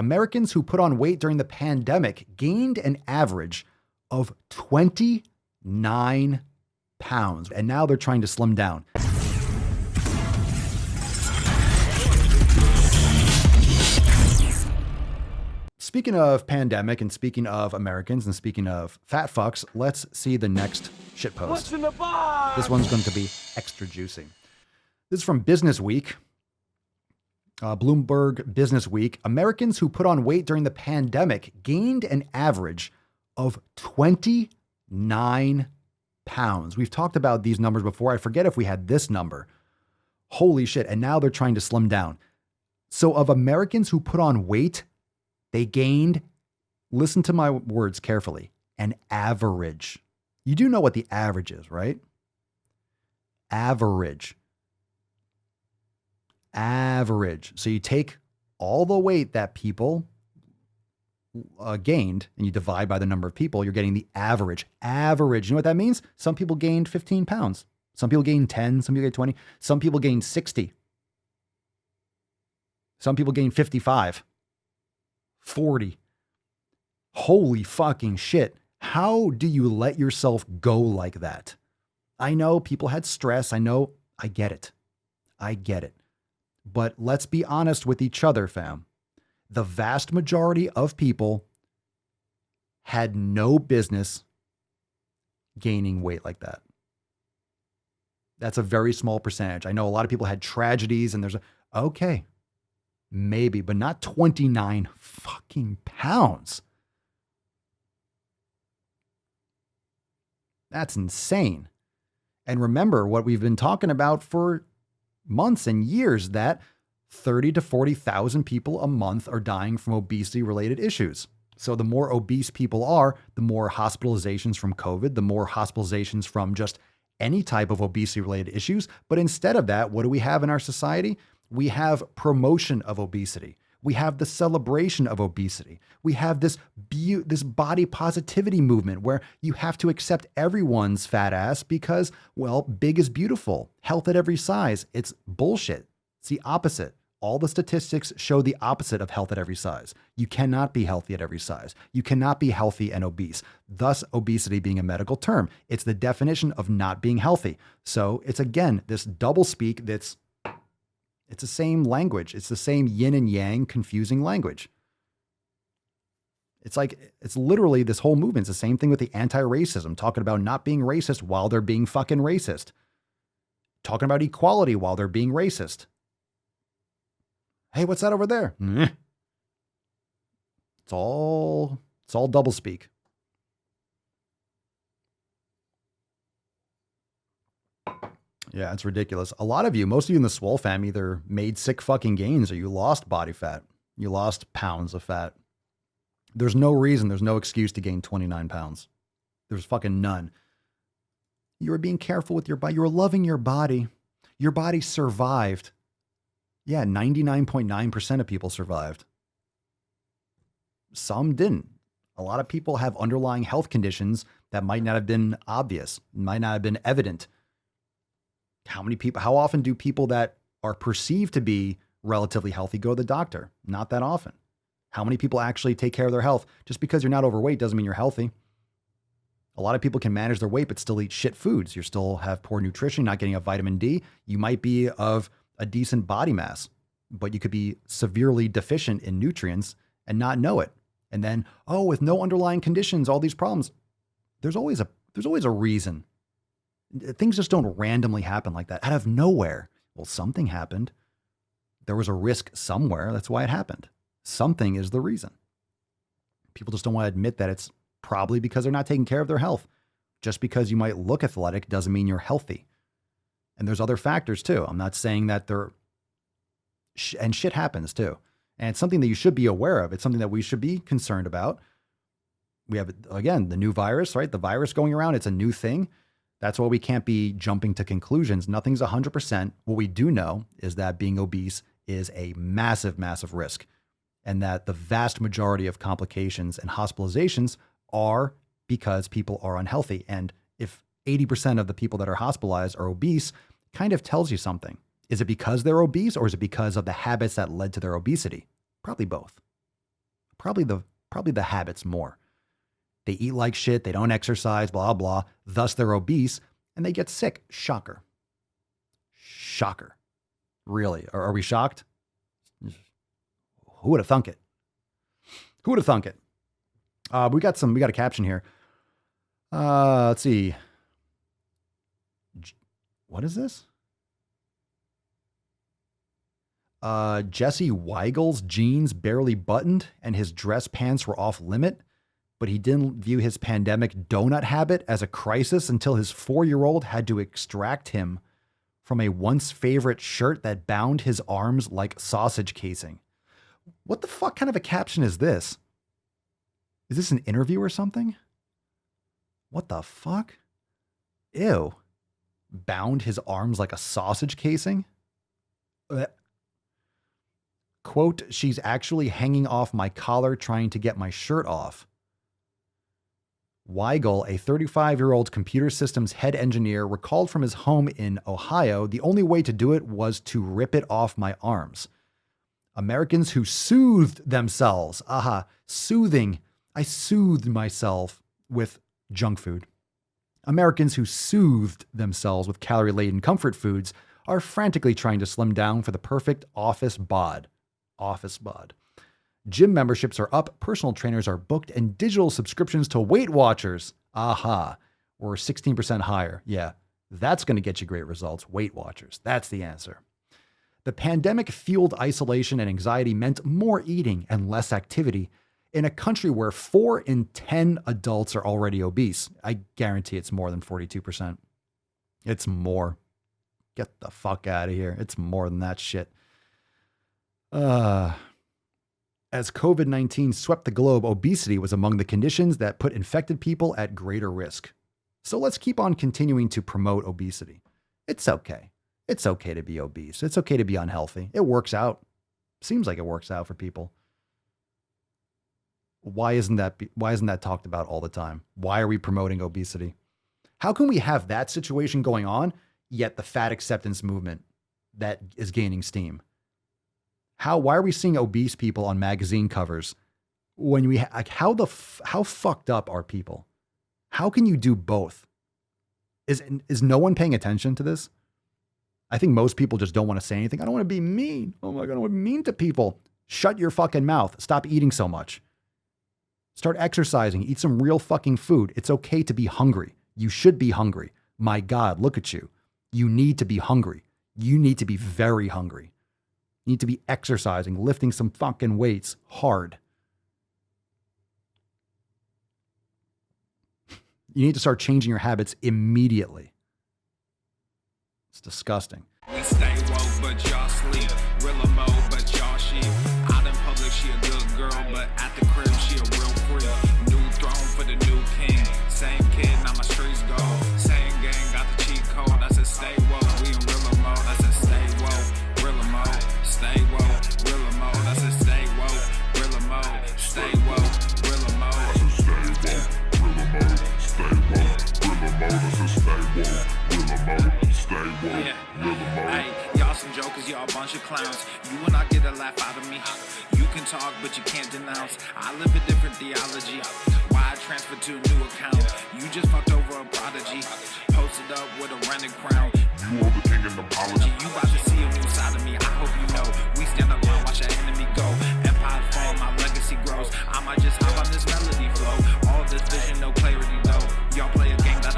Americans who put on weight during the pandemic gained an average of 29 pounds, and now they're trying to slim down. Speaking of pandemic and speaking of Americans and speaking of fat fucks, let's see the next shit post. What's in the box? This one's going to be extra juicy. This is from Business Week. Bloomberg Business Week. Americans who put on weight during the pandemic gained an average of 29 pounds. We've talked about these numbers before. I forget if we had this number. Holy shit. And now they're trying to slim down. So of Americans who put on weight, they gained, listen to my words carefully, an average. You do know what the average is, right? Average. So you take all the weight that people gained and you divide by the number of people, you're getting the average. Average. You know what that means? Some people gained 15 pounds. Some people gained 10. Some people gained 20. Some people gained 60. Some people gained 55. 40. Holy fucking shit. How do you let yourself go like that? I know people had stress. I get it. But let's be honest with each other, fam. The vast majority of people had no business gaining weight like that. That's a very small percentage. I know a lot of people had tragedies and okay, maybe, but not 29 fucking pounds. That's insane. And remember what we've been talking about for months and years, that 30 to 40,000 people a month are dying from obesity related issues. So the more obese people are, the more hospitalizations from COVID, the more hospitalizations from just any type of obesity related issues. But instead of that, what do we have in our society? We have promotion of obesity. We have the celebration of obesity. We have this body positivity movement where you have to accept everyone's fat ass because, well, big is beautiful. Health at every size. It's bullshit. It's the opposite. All the statistics show the opposite of health at every size. You cannot be healthy at every size. You cannot be healthy and obese. Thus, obesity being a medical term. It's the definition of not being healthy. So it's, again, this double speak it's the same language. It's the same yin and yang confusing language. It's literally this whole movement. It's the same thing with the anti-racism, talking about not being racist while they're being fucking racist. Talking about equality while they're being racist. Hey, what's that over there? It's all double speak. Yeah, it's ridiculous. A lot of you, most of you in the swole fam, either made sick fucking gains or you lost body fat. You lost pounds of fat. There's no reason, there's no excuse to gain 29 pounds. There's fucking none. You were being careful with your body. You were loving your body. Your body survived. Yeah, 99.9% of people survived. Some didn't. A lot of people have underlying health conditions that might not have been obvious, might not have been evident. How often do people that are perceived to be relatively healthy go to the doctor? Not that often. How many people actually take care of their health? Just because you're not overweight doesn't mean you're healthy. A lot of people can manage their weight, but still eat shit foods. You still have poor nutrition, not getting enough vitamin D. You might be of a decent body mass, but you could be severely deficient in nutrients and not know it. And then, with no underlying conditions, all these problems, there's always a reason. Things just don't randomly happen like that out of nowhere. Well, something happened. There was a risk somewhere. That's why it happened. Something is the reason. People just don't want to admit that it's probably because they're not taking care of their health. Just because you might look athletic doesn't mean you're healthy. And there's other factors too. I'm not saying that and shit happens too. And it's something that you should be aware of. It's something that we should be concerned about. We have, again, the new virus, right? The virus going around. It's a new thing. That's why we can't be jumping to conclusions. Nothing's 100%. What we do know is that being obese is a massive, massive risk, and that the vast majority of complications and hospitalizations are because people are unhealthy. And if 80% of the people that are hospitalized are obese, kind of tells you something. Is it because they're obese, or is it because of the habits that led to their obesity? Probably both. Probably the habits more. They eat like shit, they don't exercise, blah, blah. Thus they're obese and they get sick. Shocker. Shocker. Really? Are we shocked? Who would have thunk it? Who would have thunk it? We got a caption here. Let's see. What is this? Jesse Weigel's jeans barely buttoned and his dress pants were off limit, but he didn't view his pandemic donut habit as a crisis until his 4-year-old had to extract him from a once favorite shirt that bound his arms like sausage casing. What the fuck kind of a caption is this? Is this an interview or something? What the fuck? Ew. Bound his arms like a sausage casing? Quote, she's actually hanging off my collar trying to get my shirt off. Weigel, a 35-year-old computer systems head engineer, recalled from his home in Ohio, the only way to do it was to rip it off my arms. Americans who soothed themselves, soothing. I soothed myself with junk food. Americans who soothed themselves with calorie-laden comfort foods are frantically trying to slim down for the perfect office bod. Office bod. Gym memberships are up, personal trainers are booked, and digital subscriptions to Weight Watchers, were 16% higher. Yeah, that's going to get you great results. Weight Watchers, that's the answer. The pandemic fueled isolation and anxiety meant more eating and less activity in a country where 4 in 10 adults are already obese. I guarantee it's more than 42%. It's more. Get the fuck out of here. It's more than that shit. As COVID-19 swept the globe, obesity was among the conditions that put infected people at greater risk. So let's keep on continuing to promote obesity. It's okay. It's okay to be obese. It's okay to be unhealthy. It works out. Seems like it works out for people. Why isn't that talked about all the time? Why are we promoting obesity? How can we have that situation going on, yet the fat acceptance movement that is gaining steam? Why are we seeing obese people on magazine covers when we how fucked up are people? How can you do both? Is no one paying attention to this? I think most people just don't want to say anything. I don't want to be mean. Oh my God, I don't want to be mean to people. Shut your fucking mouth. Stop eating so much. Start exercising. Eat some real fucking food. It's okay to be hungry. You should be hungry. My God, look at you. You need to be hungry. You need to be very hungry. You need to be exercising, lifting some fucking weights hard. You need to start changing your habits immediately. It's disgusting. We stay woke, but y'all sleep. Real mode, but y'all sheep. Out in public, she a good girl, but at the crib, she a real freak. New throne for the new king. Same kid, now my streets go. Same gang, got the cheat code. I said stay woke, we in real mode. I said stay woke, real mode. Stay woke, real mode. I said stay woke, real mode. Stay woke, real mode. I said stay woke, real mode. Stay woke, real mode. I said stay woke, real mode. Stay woke, real mode. Hey, y'all some jokers, y'all a bunch of clowns. You will not get a laugh out of me. You can talk, but you can't denounce. I live a different theology. Why I transfer to a new account? You just fucked over a prodigy. Posted up with a rented crown. You are the king in apology. You about to see a new side of me. I hope you know. We stand alone, watch our enemy go. Empire fall, my legacy grows. I might just hop on this melody flow.